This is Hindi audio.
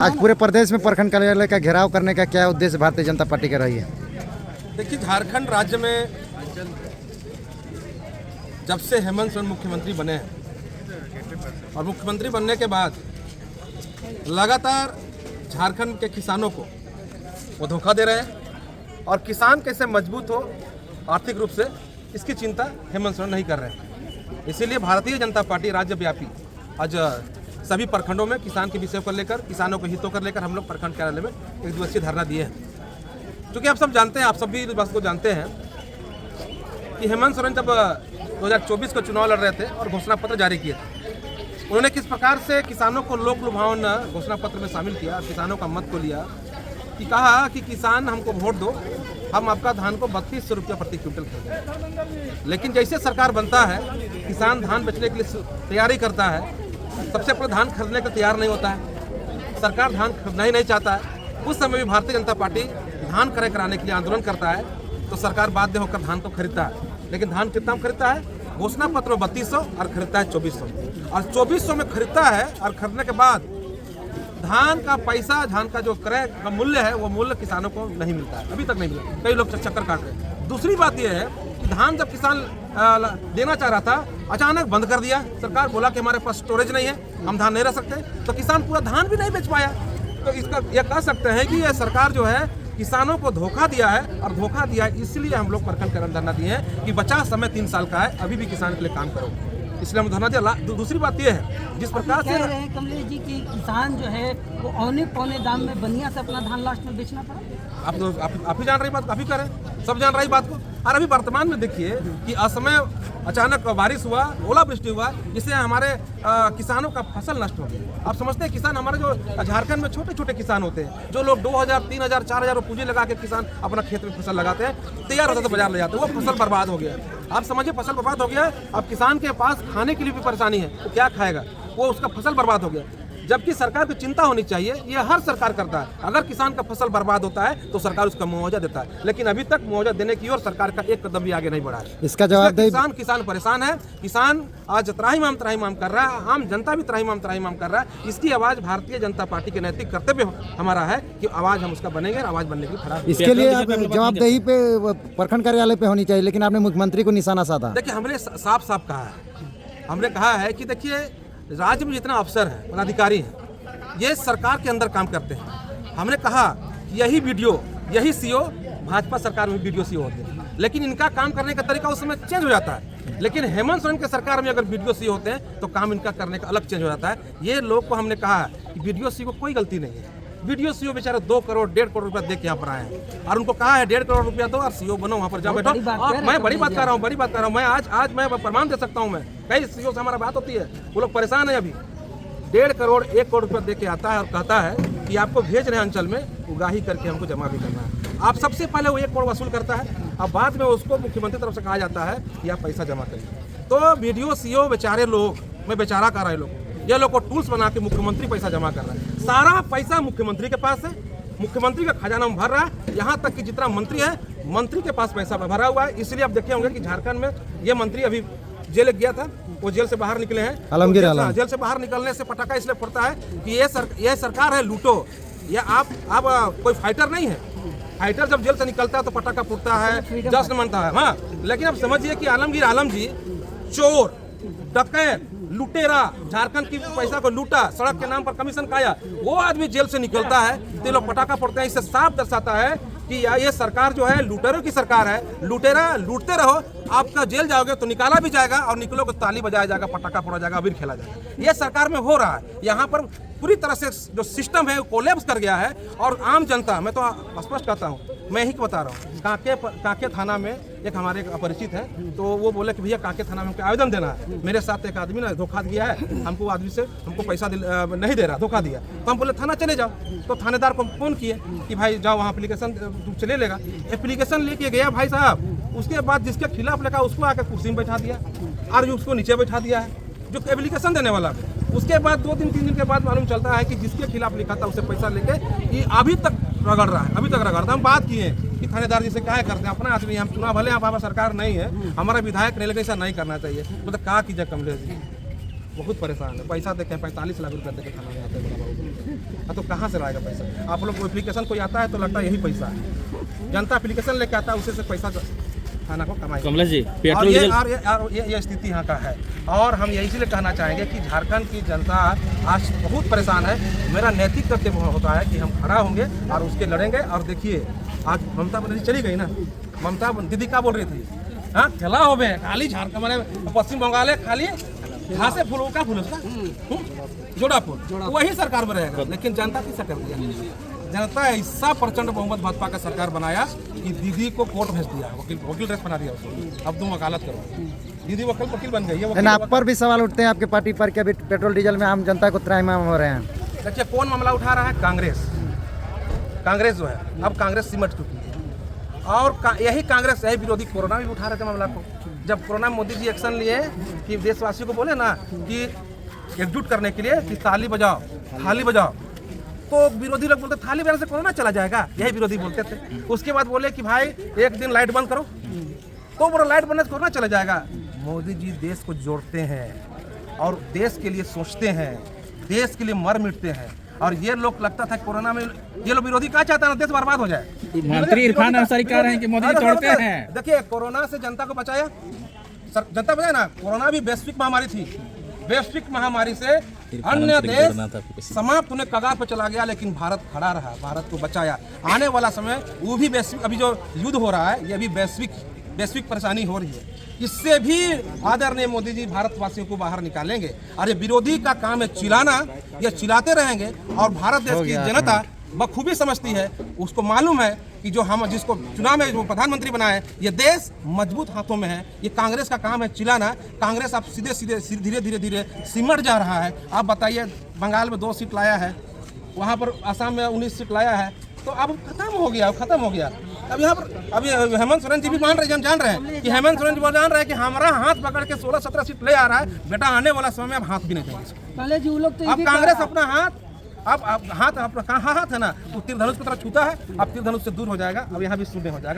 आज पूरे प्रदेश में प्रखंड कार्यालय का घेराव करने का क्या उद्देश्य भारतीय जनता पार्टी का रही है? देखिए, झारखंड राज्य में जब से हेमंत सोरेन मुख्यमंत्री बने हैं और मुख्यमंत्री बनने के बाद लगातार झारखंड के किसानों को वो धोखा दे रहे हैं और किसान कैसे मजबूत हो आर्थिक रूप से, इसकी चिंता हेमंत सोरेन नहीं कर रहे हैं। इसीलिए भारतीय जनता पार्टी राज्यव्यापी आज सभी प्रखंडों में किसान के विषय को लेकर, किसानों के हितों को लेकर हम लोग प्रखंड कार्यालय में एक दिवसीय धरना दिए हैं। क्योंकि आप सब जानते हैं, आप सभी इस बात को जानते हैं कि हेमंत सोरेन जब 2024 का चुनाव लड़ रहे थे और घोषणा पत्र जारी किए थे, उन्होंने किस प्रकार से किसानों को लोक लुभावन घोषणा पत्र में शामिल किया, किसानों का मत को लिया कि कहा कि किसान हमको वोट दो, हम आपका धान को 3200 रुपया प्रति क्विंटल खरीदेंगे। लेकिन जैसे सरकार बनता है, किसान धान बेचने के लिए तैयारी करता है, सबसे पहले धान खरीदने का तैयार नहीं होता है, सरकार धान खरीदना ही नहीं चाहता है। उस समय भी भारतीय जनता पार्टी धान क्रय कराने के लिए आंदोलन करता है, तो सरकार बाध्य होकर धान को खरीदता है। लेकिन धान कितना खरीदता है? घोषणा पत्र में 3200 और खरीदता है 2400, और 2400 में खरीदता है और खरीदने के बाद धान का पैसा, धान का जो क्रय का मूल्य है, वो मूल्य किसानों को नहीं मिलता है, अभी तक नहीं मिला। कई लोग चक्कर काट रहे हैं। दूसरी बात यह है कि धान जब किसान देना चाह रहा था, अचानक बंद कर दिया। सरकार बोला कि हमारे पास स्टोरेज नहीं है, हम धान नहीं रख सकते, तो किसान पूरा धान भी नहीं बेच पाया। तो इसका यह कह सकते हैं कि यह सरकार जो है किसानों को धोखा दिया है, और धोखा दिया है इसलिए हम लोग प्रखंड कार्यालय धरना दिए हैं कि बचा समय 3 साल का है, अभी भी किसान के लिए काम करो, इसलिए हम धरना दिया। दूसरी बात यह है, जिस प्रकार से कमलेश जी की किसान जो है वो औने पौने दाम में बनिया से अपना धान लास्ट में बेचना पड़ा। आप ही जान रही बात, काफी करें, सब जान रही बात को। और अभी वर्तमान में देखिए कि असमय अचानक बारिश हुआ, ओलावृष्टि हुआ, जिससे हमारे किसानों का फसल नष्ट हो गया। आप समझते हैं, किसान हमारे जो झारखंड में छोटे छोटे किसान होते हैं, जो लोग 2000, 3000, 4000 पूंजी लगा के किसान अपना खेत में फसल लगाते हैं, तैयार होता है तो बाजार ले जाते हैं, वो फसल बर्बाद हो गया। आप समझिए, फसल बर्बाद हो गया। अब किसान के पास खाने के लिए भी परेशानी है, तो क्या खाएगा? वो उसका फसल बर्बाद हो गया। जबकि सरकार को चिंता होनी चाहिए, ये हर सरकार करता है। अगर किसान का फसल बर्बाद होता है तो सरकार उसका मुआवजा देता है, लेकिन अभी तक मुआवजा देने की ओर सरकार का एक कदम भी आगे नहीं बढ़ा है। इसका जवाब दे। किसान परेशान है, किसान आज त्राहिमाम कर रहा है, आम जनता भी त्राहिमाम कर रहा है। इसकी आवाज भारतीय जनता पार्टी के नैतिक कर्तव्य हमारा है कि आवाज हम उसका बनेंगे, आवाज बनने के लिए खड़ा। इसके लिए जवाबदेही पे प्रखंड कार्यालय पे होनी चाहिए, लेकिन आपने मुख्यमंत्री को निशाना साधा। देखिए, हमने साफ साफ कहा है, हमने कहा है कि देखिए, राज्य में जितना अफसर है, पदाधिकारी हैं, ये सरकार के अंदर काम करते हैं। हमने कहा यही वीडियो, यही सीओ भाजपा सरकार में वीडियो सीओ होते हैं, लेकिन इनका काम करने का तरीका उस समय चेंज हो जाता है। लेकिन हेमंत सोरेन के सरकार में अगर वीडियो सीओ होते हैं तो काम इनका करने का अलग चेंज हो जाता है। ये लोग को हमने कहा कि वीडियो सीओ को कोई गलती नहीं है। वीडियो सीओ बेचारे 2 करोड़ 1.5 करोड़ रुपया दे के यहाँ पर आए हैं, और उनको कहा है 1.5 करोड़ रुपया दो और सीओ बनो, वहाँ पर जाओ बैठो। मैं बड़ी बात कर रहा हूँ, मैं आज मैं प्रमाण दे सकता हूँ। मैं कई सीओ से हमारा बात होती है, वो लोग परेशान है। अभी 1.5 करोड़ 1 करोड़ रुपया दे के आता है और कहता है कि आपको भेज रहे हैं अंचल में, उगाही करके हमको जमा भी करना है। आप सबसे पहले वो 1 करोड़ वसूल करता है, अब बाद में उसको मुख्यमंत्री तरफ से कहा जाता है कि आप पैसा जमा करिए। तो वीडियो सीओ बेचारे लोग, मैं बेचारा कर रहा है लोग, ये लोग को टूल्स बना के मुख्यमंत्री पैसा जमा कर रहा है। सारा पैसा मुख्यमंत्री के पास है, मुख्यमंत्री का खजाना में भर रहा है। यहाँ तक कि जितना मंत्री है, मंत्री के पास पैसा भरा हुआ है। इसलिए आप देखे होंगे कि झारखंड में ये मंत्री अभी जेल गया था, वो जेल से बाहर निकले हैं। आलमगीर जेल से बाहर निकलने से पटाखा इसलिए फोड़ता है कि ये सरकार है लूटो। या आप कोई फाइटर नहीं है। फाइटर जब जेल से निकलता है तो पटाखा फूटता है, जश्न मनता है। हाँ, लेकिन अब समझिए कि आलमगीर आलम जी चोर, डकैत, लुटेरा, झारखंड की पैसा को लूटा, सड़क के नाम पर कमीशन खाया, वो आदमी जेल से निकलता है तो लोग पटाखा फोड़ते हैं। इससे साफ दर्शाता है कि ये सरकार जो है लुटेरों की सरकार है। लुटेरा लूटते रहो, आपका जेल जाओगे तो निकाला भी जाएगा, और निकलोगे ताली बजाया जाएगा, पटाखा फोड़ा जाएगा, अबीर खेला जाएगा। ये सरकार में हो रहा है। यहाँ पर पूरी तरह से जो सिस्टम है वो कोलैप्स कर गया है। और आम जनता, मैं तो स्पष्ट कहता हूँ, मैं ही बता रहा हूँ, कांके थाना में एक हमारे अपरिचित है, तो वो बोले कि भैया कांके थाना में हमको आवेदन देना है। मेरे साथ एक आदमी ने धोखा दिया है, हमको आदमी से हमको पैसा नहीं दे रहा, धोखा दिया। तो हम बोले थाना चले जाओ। तो थानेदार को फोन किए कि भाई जाओ वहाँ एप्लीकेशन चले लेगा। एप्लीकेशन लेके गया भाई साहब, उसके बाद जिसके खिलाफ लिखा उसको आकर कुर्सी में बैठा दिया और उसको नीचे बैठा दिया है, जो एप्लीकेशन देने वाला है। उसके बाद 2 दिन 3 दिन के बाद मालूम चलता है कि जिसके खिलाफ लिखा था उसे पैसा लेके ये अभी तक रगड़ रहा है, अभी तक रगड़ता है। हम बात किए कि थानेदार जी से क्या करते हैं, अपना आदमी, हम चुनाव भले हमारा सरकार नहीं है, हमारा विधायक नहीं, लेकिन ऐसा नहीं करना चाहिए। मतलब क्या कीजिए कमलेश जी, बहुत परेशान है। पैसा देखें 45 लाख रुपया देके थाना में आते हैं बड़ा बाबू। तो कहाँ से लाएगा पैसा? आप लोग को एप्लीकेशन कोई आता है तो लगता है यही पैसा है। जनता एप्लीकेशन लेके आता है, उसी से पैसा थाना को कमाएगा। कमलेश जी, और पेट्रोल ये स्थिति यहाँ का है। और हम यही इसलिए कहना चाहेंगे कि झारखंड की जनता आज बहुत परेशान है। मेरा नैतिक कर्तव्य होता है कि हम खड़ा होंगे और उसके लड़ेंगे। और देखिए आज ममता बनर्जी चली गई ना, ममता दीदी क्या बोल रही थी? हाँ खेला हो बे खाली झारखंड मैंने पश्चिम बंगाल है खाली घासे फूल का फूल उसका जोड़ा फूल वही सरकार में रहेगा। लेकिन जनता किसका कर दिया? जनता ऐसा प्रचंड बहुमत भाजपा का सरकार बनाया कि दीदी को कोर्ट भेज दिया, वकील ड्रेस बना दिया उसको। अब तुम वकालत करो। दीदी वकील बन गई है। लेकिन आप पर भी सवाल उठते हैं आपके पार्टी पर कि अभी पेट्रोल डीजल में आम जनता को त्राहिमाम हो रहे हैं। देखिए कौन मामला उठा रहा है? कांग्रेस जो है अब कांग्रेस सिमट चुकी है। और यही कांग्रेस यही विरोधी कोरोना भी उठा रहे थे मामला को। जब कोरोना में मोदी जी एक्शन लिए कि देशवासियों को बोले ना कि एकजुट करने के लिए कि थाली बजाओ, तो विरोधी लोग बोलते थाली बजाने से कोरोना चला जाएगा, यही विरोधी बोलते थे। उसके बाद बोले कि भाई एक दिन लाइट बंद करो, तो बोलो लाइट बनने से कोरोना चला जाएगा। मोदी जी देश को जोड़ते हैं और देश के लिए सोचते हैं, देश के लिए मर मिटते हैं। और ये लोग लगता था कोरोना में ये लोग विरोधी क्या चाहता है ना देश बर्बाद हो जाए। मंत्री इरफान अंसारी कह रहे हैं कि मोदी जी तोड़ते हैं। देखिए कोरोना से जनता को बचाया, जनता बचाया ना। कोरोना भी वैश्विक महामारी थी। वैश्विक महामारी से अन्य देश समाप्त होने कगार पर चला गया, लेकिन भारत खड़ा रहा, भारत को बचाया। आने वाला समय वो भी वैश्विक, अभी जो युद्ध हो रहा है ये भी वैश्विक परेशानी हो रही है। इससे भी आदरणीय मोदी जी भारतवासियों को बाहर निकालेंगे। और ये विरोधी का काम है चिल्लाना, ये चिल्लाते रहेंगे। और भारत देश की जनता बखूबी समझती है, उसको मालूम है कि जो हम जिसको चुनाव में जो प्रधानमंत्री बनाए ये देश मजबूत हाथों में है। ये कांग्रेस का काम है चिल्लाना। कांग्रेस अब सीधे धीरे सिमट जा रहा है। आप बताइए बंगाल में 2 सीट लाया है, वहाँ पर असम में 19 सीट लाया है, तो अब खत्म हो गया। अब यहाँ पर अभी हेमंत सोरेन जी भी जान रहे हैं कि हेमंत सोरेन जी जान रहे हैं कि हमारा हाथ पकड़ के 16-17 सीट ले आ रहा है। बेटा आने वाला समय में अब हाथ भी नहीं देंगे। अब कांग्रेस अपना हाथ अब हाथ अपना हाथ है ना, तो तीर धनुष की तरह छूता है, अब तीर धनुष से दूर हो जाएगा। अब यहाँ भी शून्य हो जाएगा।